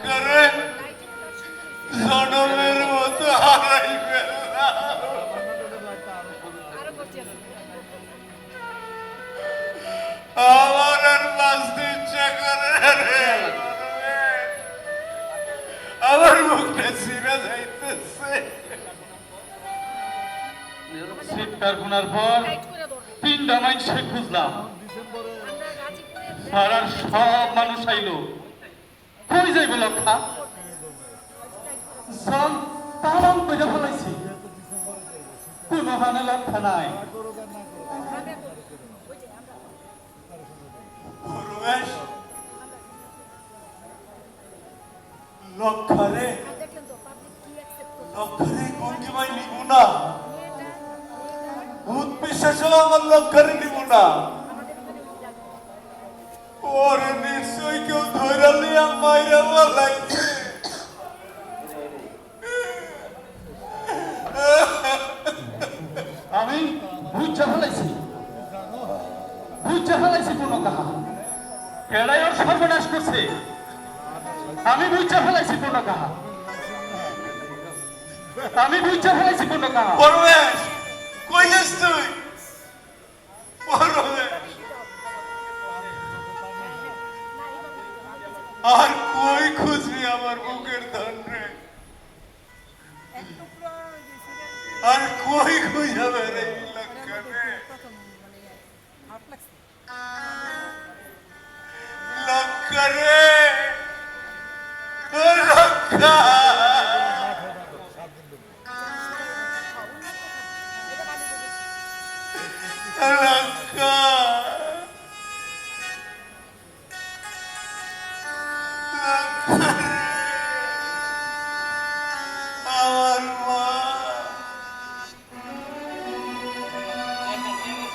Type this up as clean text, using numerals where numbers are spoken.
করে জনমের মতো হারাই ফেললাম। আমার আর বাঁচতে ইচ্ছা করে রে, আমার মুখটা ছিঁড়ে যাইতেছে। চিৎকার শোনার পর 3টা মানুষে খুঁজলাম, আর সব মানুষ আইলো। কই যাইব লক্ষা? সব তালাম কইরা ফেলাইছি, কোনো হানে লক্ষা নাই। রমেশ, লক্ষারে লক্ষারে গঞ্জিমাই নিব না, ভূত বিশ্বাসও আমার লক্ষারে নিব না। ওরে নিশ্চয় কেউ ধৈরা লিয়া মাইরা বলাইছে। আমি বুঝা ফেলাইছি, বুঝা ফেলাইছি কোনো কাহা এরাই ওর সর্বনাশ করছে। আমি বুঝা ফেলাইছি কোনো কাহা, আমি বুঝা ফেলাইছি কোনো কাহা। রমেশ, কই যাস তুই? রমেশ, আর কই খুঁজবি আমার বুকের ধন রে? আর কই খুঁজাবে রে লক্ষারে? লক্ষারে, লক্ষা